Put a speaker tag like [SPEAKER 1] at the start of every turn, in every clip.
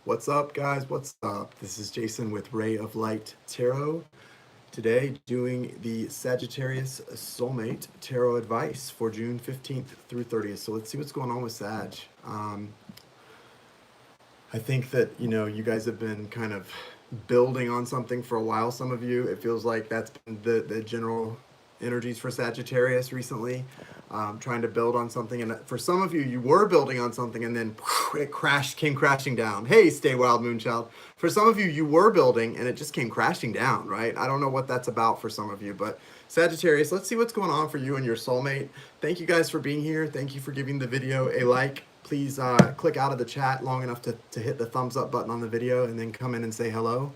[SPEAKER 1] What's up, guys? What's up? This is Jason with Ray of Light Tarot. Today, doing the Sagittarius Soulmate Tarot advice for June 15th through 30th. So let's see what's going on with Sag. I think that, you guys have been kind of building on something for a while. Some of you, it feels like that's been the general energies for Sagittarius recently, trying to build on something. And for some of you, you were building on something and then it came crashing down. Hey, stay wild, Moonchild. For some of you, you were building and it just came crashing down, right? I don't know what that's about for some of you, but Sagittarius, let's see what's going on for you and your soulmate. Thank you guys for being here. Thank you for giving the video a like. Please click out of the chat long enough to hit the thumbs up button on the video and then come in and say hello.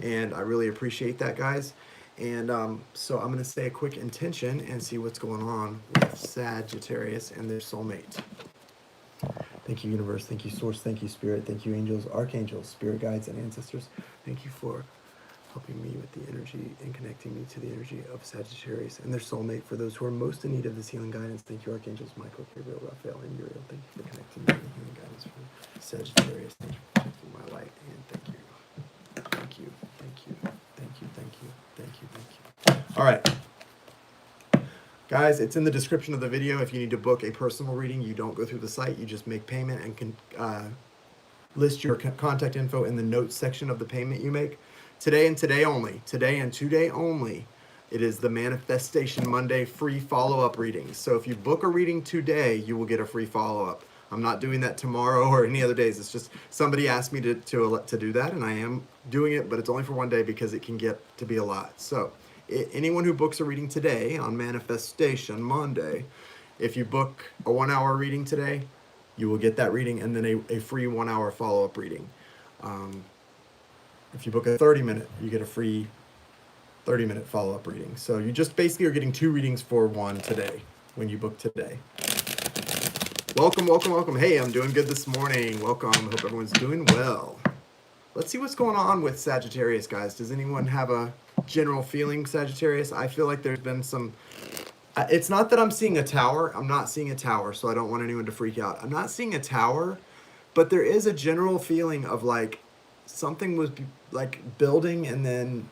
[SPEAKER 1] And I really appreciate that, guys. And so I'm going to say a quick intention and see what's going on with Sagittarius and their soulmate. Thank you, universe. Thank you, source. Thank you, spirit. Thank you, angels, archangels, spirit guides, and ancestors. Thank you for helping me with the energy and connecting me to the energy of Sagittarius and their soulmate. For those who are most in need of this healing guidance, thank you, archangels Michael, Gabriel, Raphael, and Uriel. Thank you for connecting me to the healing guidance for Sagittarius. Thank you for protecting my light, and thank you. Thank you, thank you, thank you, thank you, thank you, thank you. All right. Guys, it's in the description of the video. If you need to book a personal reading, you don't go through the site. You just make payment and can list your contact info in the notes section of the payment you make. Today and today only, it is the Manifestation Monday free follow-up readings. So if you book a reading today, you will get a free follow-up. I'm not doing that tomorrow or any other days. It's just somebody asked me to do that, and I am doing it, but it's only for one day because it can get to be a lot. So anyone who books a reading today on Manifestation Monday, if you book a 1-hour reading today, you will get that reading and then a free 1-hour follow-up reading. If you book a 30-minute, you get a free 30-minute follow-up reading. So you just basically are getting 2 readings for 1 today when you book today. Welcome, welcome, welcome. Hey, I'm doing good this morning. Welcome. Hope everyone's doing well. Let's see what's going on with Sagittarius, guys. Does anyone have a general feeling, Sagittarius? I feel like there's been some... It's not that I'm seeing a tower. I'm not seeing a tower, so I don't want anyone to freak out. I'm not seeing a tower, but there is a general feeling of like something was like building and then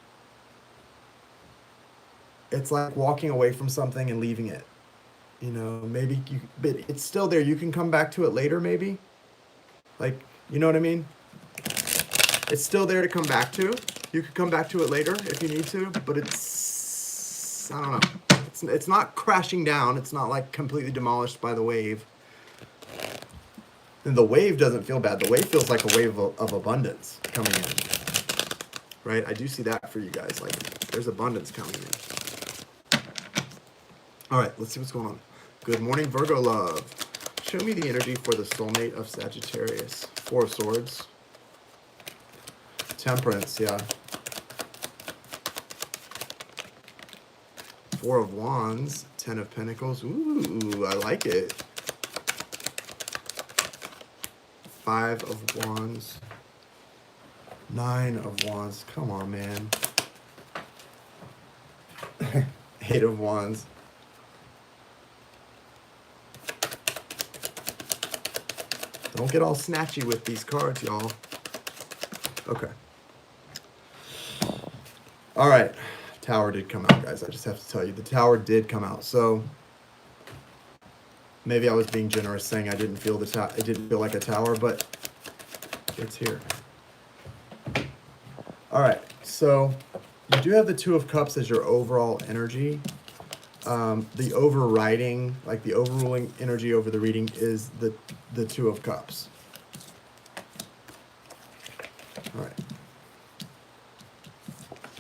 [SPEAKER 1] it's like walking away from something and leaving it. Maybe but it's still there. You can come back to it later, maybe. Like, you know what I mean? It's still there to come back to. You could come back to it later if you need to, but it's, I don't know. It's not crashing down. It's not like completely demolished by the wave. And the wave doesn't feel bad. The wave feels like a wave of abundance coming in. Right? I do see that for you guys. Like, there's abundance coming in. All right, let's see what's going on. Good morning, Virgo love. Show me the energy for the soulmate of Sagittarius. 4 of Swords. Temperance, yeah. 4 of Wands. 10 of Pentacles. Ooh, I like it. 5 of Wands. 9 of Wands. Come on, man. 8 of Wands. Don't get all snatchy with these cards, y'all. Okay. All right. Tower did come out, guys. I just have to tell you, the Tower did come out. So maybe I was being generous saying I didn't feel it didn't feel like a tower, but it's here. All right. So you do have the 2 of Cups as your overall energy. The overriding, like the overruling energy over the reading is the 2 of Cups. All right.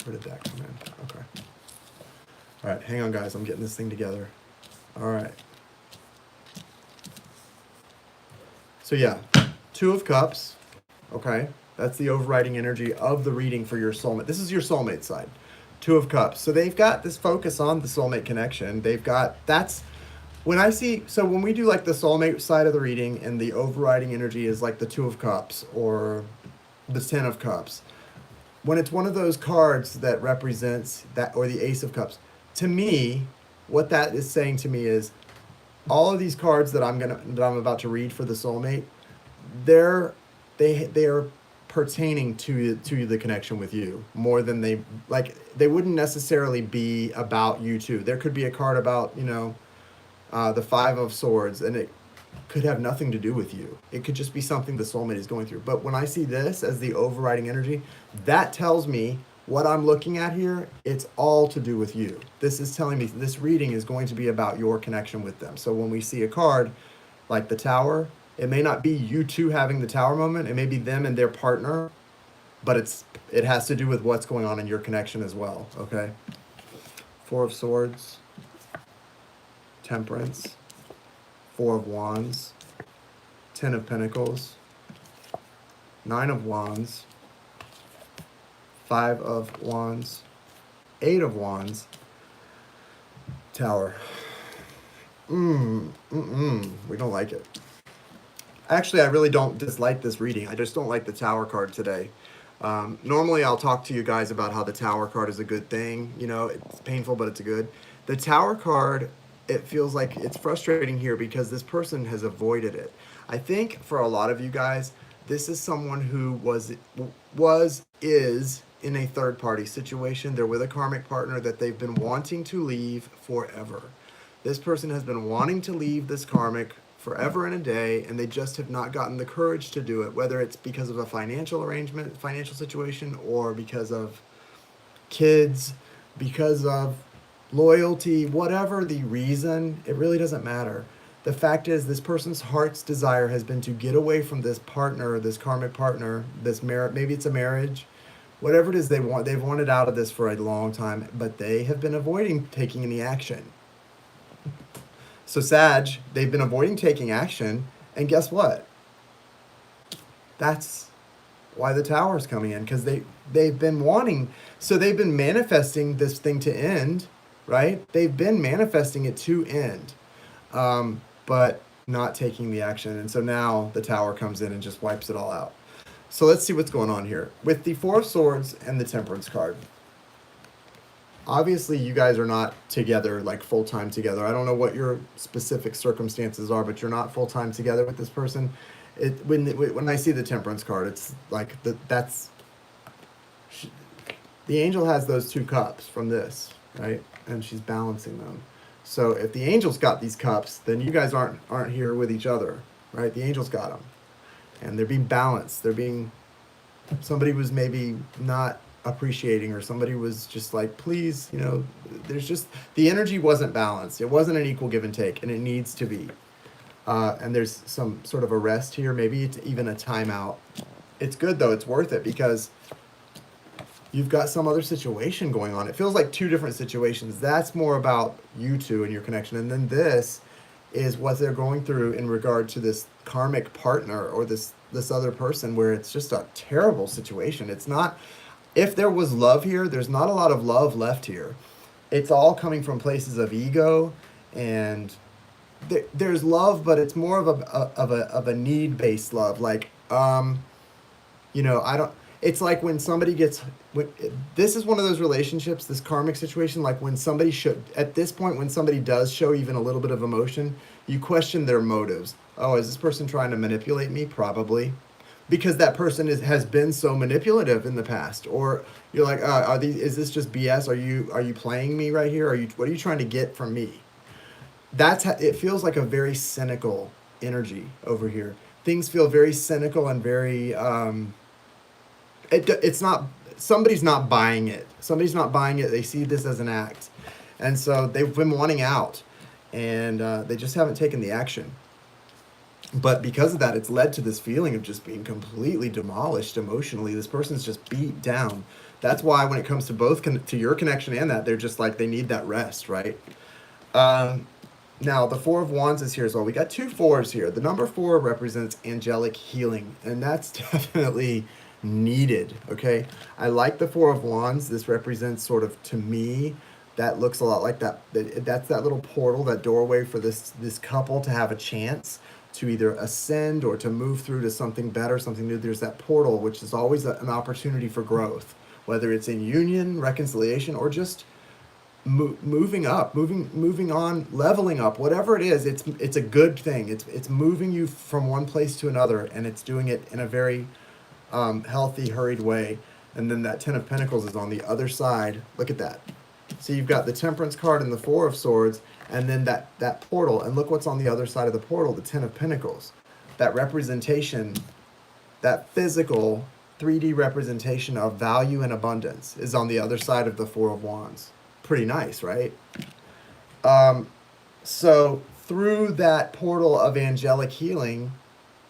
[SPEAKER 1] Where did that come in? Okay. All right, hang on, guys. I'm getting this thing together. All right. So yeah, 2 of Cups. Okay. That's the overriding energy of the reading for your soulmate. This is your soulmate side. 2 of Cups. So they've got this focus on the soulmate connection. They've got, that's, when I see, so when we do like the soulmate side of the reading and the overriding energy is like the 2 of Cups or the 10 of Cups, when it's one of those cards that represents that, or the Ace of Cups, to me, what that is saying to me is all of these cards that I'm about to read for the soulmate, they are pertaining to the connection with you more than they wouldn't necessarily be about you two. There could be a card about, the Five of Swords, and it could have nothing to do with you. It could just be something the soulmate is going through. But when I see this as the overriding energy, that tells me what I'm looking at here, it's all to do with you. This is telling me this reading is going to be about your connection with them. So when we see a card like the Tower, it may not be you two having the Tower moment. It may be them and their partner, but it has to do with what's going on in your connection as well, okay? Four of Swords, Temperance, Four of Wands, Ten of Pentacles, Nine of Wands, Five of Wands, Eight of Wands, Tower. We don't like it. Actually, I really don't dislike this reading. I just don't like the Tower card today. Normally, I'll talk to you guys about how the Tower card is a good thing. It's painful, but it's good. The Tower card, it feels like it's frustrating here because this person has avoided it. I think for a lot of you guys, this is someone who is in a third-party situation. They're with a karmic partner that they've been wanting to leave forever. This person has been wanting to leave this karmic forever and a day, and they just have not gotten the courage to do it, whether it's because of a financial arrangement, financial situation, or because of kids, because of loyalty, whatever the reason, it really doesn't matter. The fact is, this person's heart's desire has been to get away from this partner, this karmic partner, this marriage. Maybe it's a marriage, whatever it is they want. They've wanted out of this for a long time, but they have been avoiding taking any action. So Sag, they've been avoiding taking action, and guess what? That's why the Tower is coming in, because they've been wanting, so they've been manifesting this thing to end, right? They've been manifesting it to end, but not taking the action, and so now the Tower comes in and just wipes it all out. So let's see what's going on here. With the Four of Swords and the Temperance card, obviously you guys are not together, like full-time together. I don't know what your specific circumstances are, but you're not full-time together with this person. When I see the Temperance card, it's like the angel has those two cups from this, right? And she's balancing them. So if the angel's got these cups, then you guys aren't here with each other, right? The angel's got them, and they're being balanced. Somebody was maybe not appreciating, or somebody was just like, please, there's just, the energy wasn't balanced. It wasn't an equal give and take, and it needs to be. And there's some sort of a rest here. Maybe it's even a timeout. It's good though. It's worth it because you've got some other situation going on. It feels like two different situations. That's more about you two and your connection. And then this is what they're going through in regard to this karmic partner or this other person, where it's just a terrible situation. It's not, if there was love here, there's not a lot of love left here. It's all coming from places of ego, and there's love, but it's more of a need-based love. Like, it's like when somebody this is one of those relationships, this karmic situation, like when somebody at this point, when somebody does show even a little bit of emotion, you question their motives. Oh, is this person trying to manipulate me? Probably. Because that person has been so manipulative in the past, or you're like, is this just BS? Are you playing me right here? What are you trying to get from me? It feels like a very cynical energy over here. Things feel very cynical and very, it's not, somebody's not buying it. Somebody's not buying it. They see this as an act. And so they've been wanting out, and they just haven't taken the action. But because of that, it's led to this feeling of just being completely demolished emotionally. This person's just beat down. That's why when it comes to both, to your connection and that, they're just like, they need that rest, right? Now, the Four of Wands is here as well. We got two fours here. The number 4 represents angelic healing, and that's definitely needed, okay? I like the Four of Wands. This represents sort of, to me, that looks a lot like that's that little portal, that doorway for this couple to have a chance to either ascend or to move through to something better, something new. There's that portal, which is always an opportunity for growth, whether it's in union, reconciliation, or just moving up, moving on, leveling up, whatever it is. It's a good thing. It's moving you from one place to another, and it's doing it in a very healthy, hurried way. And then that Ten of Pentacles is on the other side. Look at that. So you've got the Temperance card and the Four of Swords, and then that portal. And look what's on the other side of the portal, the Ten of Pentacles. That representation, that physical 3D representation of value and abundance is on the other side of the Four of Wands. Pretty nice, right? So through that portal of angelic healing,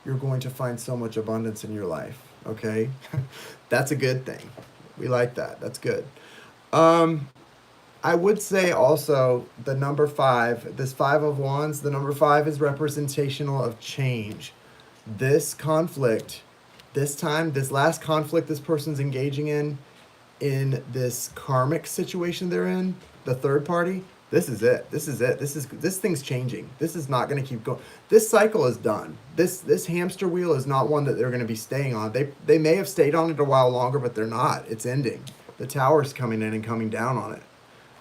[SPEAKER 1] you're going to find so much abundance in your life, okay? That's a good thing. We like that. That's good. I would say also the number 5, this 5 of Wands, the number 5 is representational of change. This conflict, this last conflict this person's engaging in this karmic situation they're in, the third party, this is it. This thing's changing. This is not going to keep going. This cycle is done. This hamster wheel is not one that they're going to be staying on. They may have stayed on it a while longer, but they're not. It's ending. The tower's coming in and coming down on it.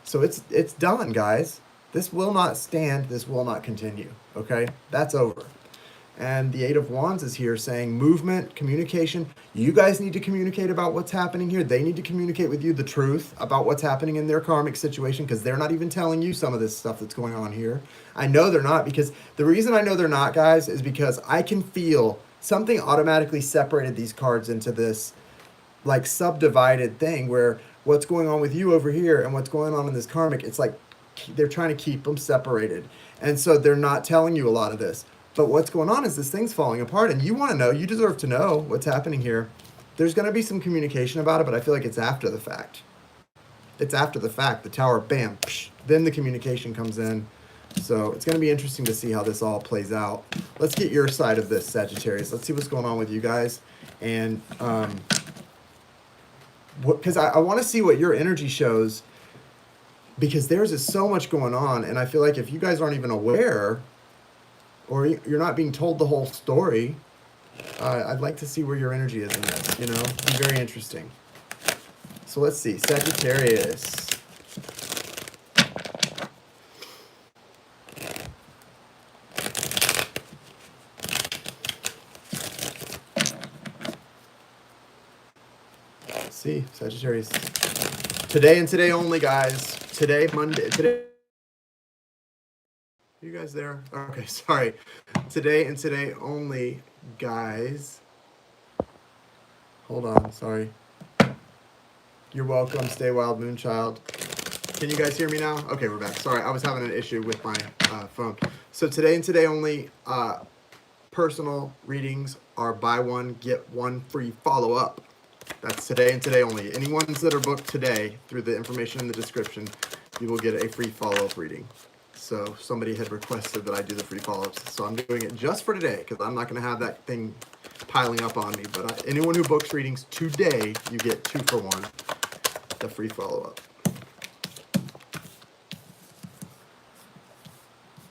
[SPEAKER 1] So it's done, guys. This will not stand. This will not continue. Okay? That's over. And the 8 of Wands is here saying movement, communication. You guys need to communicate about what's happening here. They need to communicate with you the truth about what's happening in their karmic situation, because they're not even telling you some of this stuff that's going on here. I know they're not, because the reason I know they're not, guys, is because I can feel something automatically separated these cards into this like subdivided thing where what's going on with you over here and what's going on in this karmic, it's like they're trying to keep them separated. And so they're not telling you a lot of this. But what's going on is this thing's falling apart, and you want to know, you deserve to know what's happening here. There's going to be some communication about it, but I feel like it's after the fact. It's after the fact. The tower, bam, psh, then the communication comes in. So it's going to be interesting to see how this all plays out. Let's get your side of this, Sagittarius. Let's see what's going on with you guys. And because I want to see what your energy shows, because theirs is so much going on, and I feel like if you guys aren't even aware, or you're not being told the whole story, I'd like to see where your energy is in this, you know? It'd be very interesting. So let's see, Sagittarius. Let's see, Sagittarius. Today and today only, guys. Today, Monday, today. You guys there? Okay, sorry. Today and today only, guys. Hold on, sorry. You're welcome. Stay wild, Moonchild. Can you guys hear me now? Okay, we're back. Sorry, I was having an issue with my phone. So today and today only, personal readings are buy one, get one free follow-up. That's today and today only. Any ones that are booked today through the information in the description, you will get a free follow-up reading. So somebody had requested that I do the free follow-ups. So I'm doing it just for today, because I'm not going to have that thing piling up on me. But anyone who books readings today, you get 2 for 1, the free follow-up.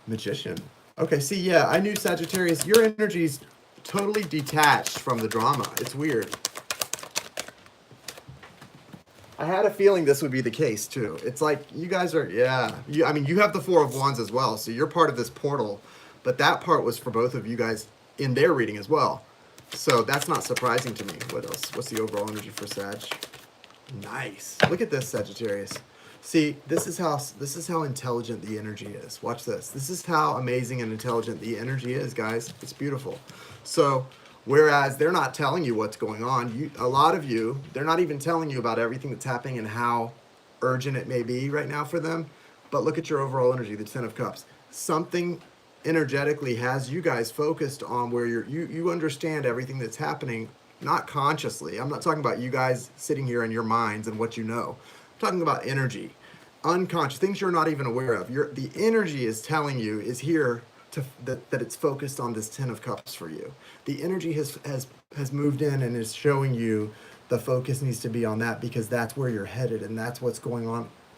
[SPEAKER 1] Magician. Okay, see, yeah, I knew Sagittarius. Your energy's totally detached from the drama. It's weird. I had a feeling this would be the case, too. It's like, you guys are, yeah. I mean, you have the 4 of Wands as well, so you're part of this portal. But that part was for both of you guys in their reading as well. So that's not surprising to me. What else? What's the overall energy for Sag? Nice. Look at this, Sagittarius. See, this is how intelligent the energy is. Watch this. This is how amazing and intelligent the energy is, guys. It's beautiful. So, whereas they're not telling you what's going on, a lot of you, they're not even telling you about everything that's happening and how urgent it may be right now for them. But look at your overall energy, the 10 of Cups. Something energetically has you guys focused on where you understand everything that's happening, not consciously. I'm not talking about you guys sitting here in your minds and what you know. I'm talking about energy, unconscious, things you're not even aware of. The energy is telling you, is here, that it's focused on this 10 of Cups for you. The energy has moved in and is showing you the focus needs to be on that, because that's where you're headed, and that's what's going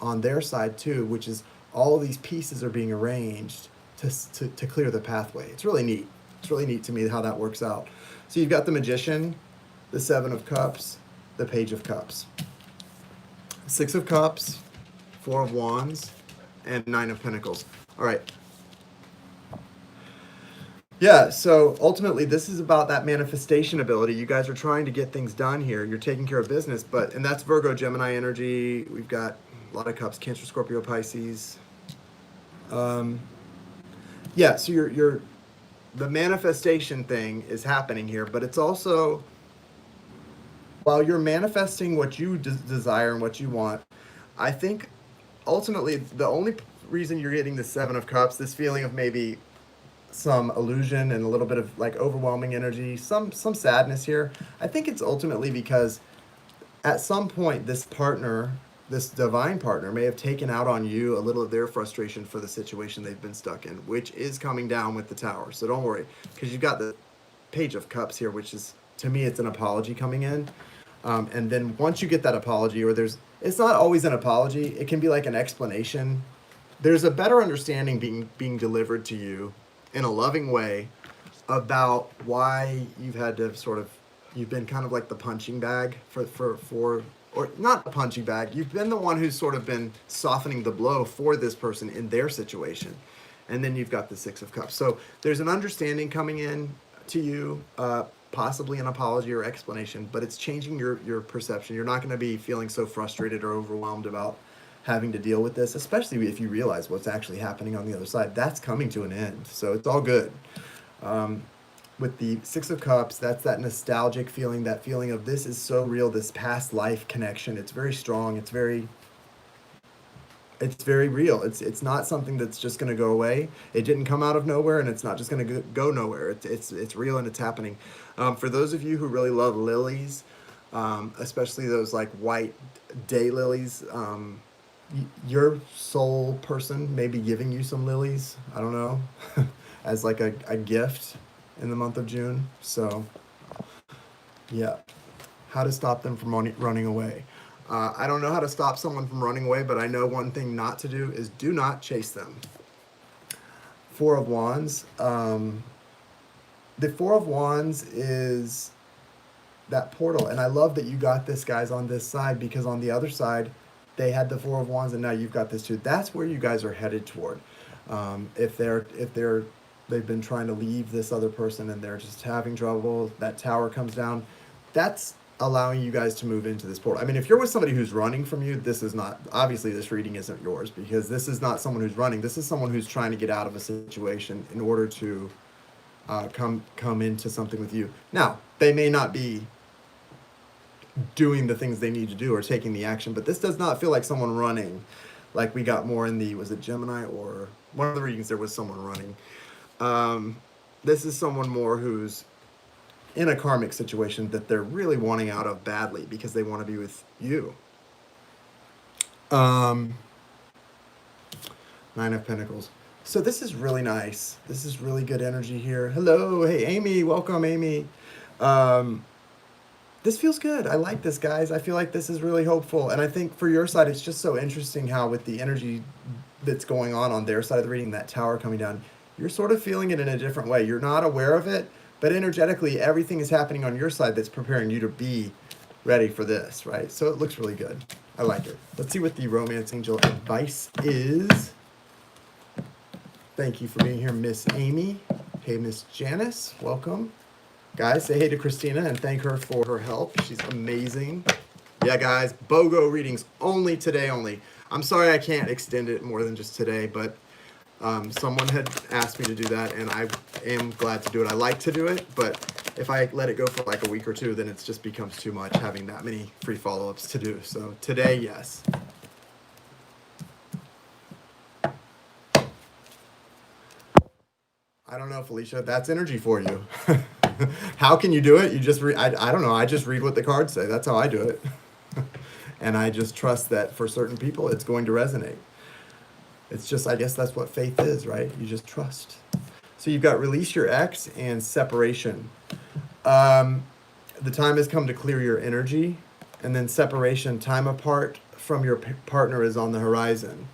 [SPEAKER 1] on their side too, which is all of these pieces are being arranged to clear the pathway. It's really neat. It's really neat to me how that works out. So you've got the Magician, the 7 of Cups, the Page of Cups, 6 of Cups, 4 of Wands, and 9 of Pentacles. All right. Yeah, so ultimately, this is about that manifestation ability. You guys are trying to get things done here. You're taking care of business, and that's Virgo, Gemini energy. We've got a lot of cups, Cancer, Scorpio, Pisces. Um, yeah, so the manifestation thing is happening here, but it's also while you're manifesting what you desire and what you want. I think ultimately the only reason you're getting the Seven of Cups, this feeling of maybe some illusion and a little bit of like overwhelming energy, some sadness here. I think it's ultimately because at some point this partner, this divine partner, may have taken out on you a little of their frustration for the situation they've been stuck in, which is coming down with the Tower. So don't worry, because you've got the Page of Cups here, which is, to me, it's an apology coming in. And then once you get that apology, or it's not always an apology, it can be like an explanation. There's a better understanding being delivered to you in a loving way about why you've had to you've been kind of like the punching bag or not the punching bag, you've been the one who's sort of been softening the blow for this person in their situation. And then you've got the Six of Cups. So there's an understanding coming in to you, possibly an apology or explanation, but it's changing your perception. You're not going to be feeling so frustrated or overwhelmed about having to deal with this, especially if you realize what's actually happening on the other side. That's coming to an end, so it's all good. With the Six of Cups, that's that nostalgic feeling, that feeling of this is so real, this past life connection. It's very strong. It's very real. It's not something that's just going to go away. It didn't come out of nowhere, and it's not just going to go nowhere. It's real and it's happening. For those of you who really love lilies, especially those like white daylilies, your soul person may be giving you some lilies. I don't know, as like a gift in the month of June. So, yeah, how to stop them from running away. I don't know how to stop someone from running away, but I know one thing not to do is do not chase them. Four of Wands. The Four of Wands is that portal. And I love that you got this, guys, on this side, because on the other side, they had the Four of Wands, and now you've got this too. That's where you guys are headed toward. If they've been trying to leave this other person and they're just having trouble, that Tower comes down. That's allowing you guys to move into this portal. I mean, if you're with somebody who's running from you, this is not, obviously this reading isn't yours, because this is not someone who's running. This is someone who's trying to get out of a situation in order to come into something with you. Now, they may not be doing the things they need to do or taking the action, but this does not feel like someone running, like we got more in the, was it Gemini, or one of the readings there was someone running. This is someone more who's in a karmic situation that they're really wanting out of badly because they want to be with you. Nine of Pentacles. So this is really nice. This is really good energy here. Hello. Hey, Amy. Welcome, Amy. This feels good. I like this, guys. I feel like this is really hopeful. And I think for your side, it's just so interesting how with the energy that's going on their side of the reading, that Tower coming down, you're sort of feeling it in a different way. You're not aware of it, but energetically, everything is happening on your side that's preparing you to be ready for this, right? So it looks really good. I like it. Let's see what the romance angel advice is. Thank you for being here, Miss Amy. Hey, Miss Janice, welcome. Guys, say hey to Christina and thank her for her help. She's amazing. Yeah, guys, BOGO readings only today only. I'm sorry I can't extend it more than just today, but someone had asked me to do that, and I am glad to do it. I like to do it, but if I let it go for like a week or two, then it just becomes too much having that many free follow-ups to do. So today, yes. I don't know, Felicia. That's energy for you. How can you do it? You just read. I don't know. I just read what the cards say. That's how I do it. And I just trust that for certain people, it's going to resonate. It's just, I guess that's what faith is, right? You just trust. So you've got release your ex and separation. The time has come to clear your energy. And then separation, time apart from your partner is on the horizon.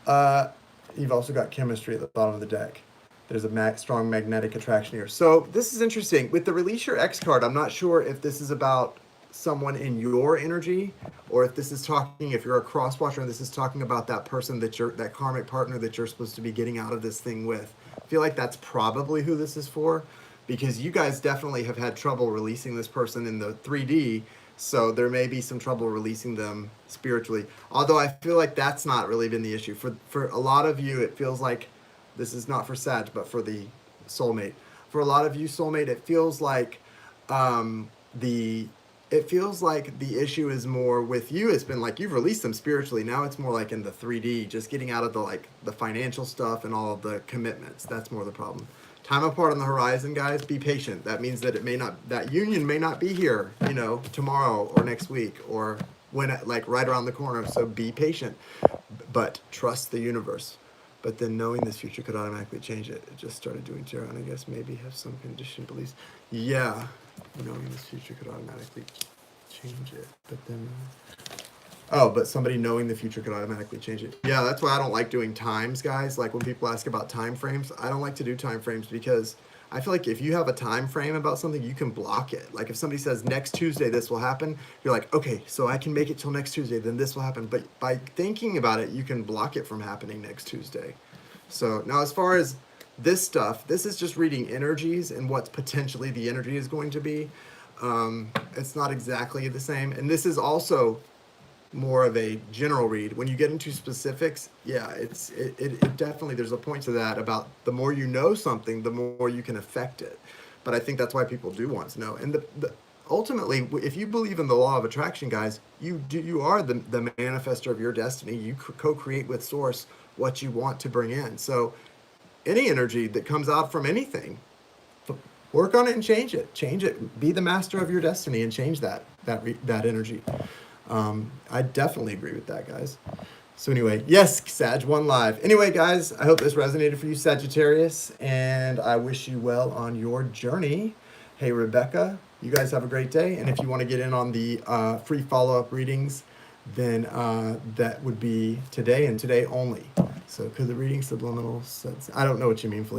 [SPEAKER 1] You've also got chemistry at the bottom of the deck. There's a strong magnetic attraction here. So this is interesting. With the release your ex card, I'm not sure if this is about someone in your energy, or if this is talking, if you're a cross watcher and this is talking about that person that that karmic partner that you're supposed to be getting out of this thing with. feel like that's probably who this is for, because you guys definitely have had trouble releasing this person in the 3D. So there may be some trouble releasing them spiritually. Although I feel like that's not really been the issue. For a lot of you, it feels like this is not for Sag, but for the soulmate. For a lot of you, soulmate, it feels like the issue is more with you. It's been like you've released them spiritually. Now it's more like in the 3D, just getting out of the financial stuff and all of the commitments. That's more the problem. Time apart on the horizon, guys. Be patient. That means that that union may not be here, tomorrow or next week or when, like, right around the corner. So be patient, but trust the universe. But then knowing this future could automatically change it. It just started doing tarot, and I guess maybe have some conditioned beliefs. Yeah, knowing this future could automatically change it. But then, but somebody knowing the future could automatically change it. Yeah, that's why I don't like doing times, guys. Like when people ask about time frames, I don't like to do time frames because I feel like if you have a time frame about something, you can block it. Like if somebody says next Tuesday this will happen, you're like, okay, so I can make it till next Tuesday, then this will happen. But by thinking about it, you can block it from happening next Tuesday. So now as far as this stuff, this is just reading energies and what potentially the energy is going to be. It's not exactly the same. And this is also more of a general read. When you get into specifics, yeah, it definitely, there's a point to that about the more you know something, the more you can affect it. But I think that's why people do want to know. And ultimately, if you believe in the law of attraction, guys, you are the manifester of your destiny. You co-create with source what you want to bring in. So any energy that comes out from anything, work on it and change it. Be the master of your destiny and change that energy. I definitely agree with that, guys. So anyway, yes, Sag 1 live. Anyway, guys, I hope this resonated for you, Sagittarius, and I wish you well on your journey. Hey, Rebecca, you guys have a great day. And if you want to get in on the free follow-up readings, then that would be today and today only. So could the reading subliminal sense? I don't know what you mean, Felicia.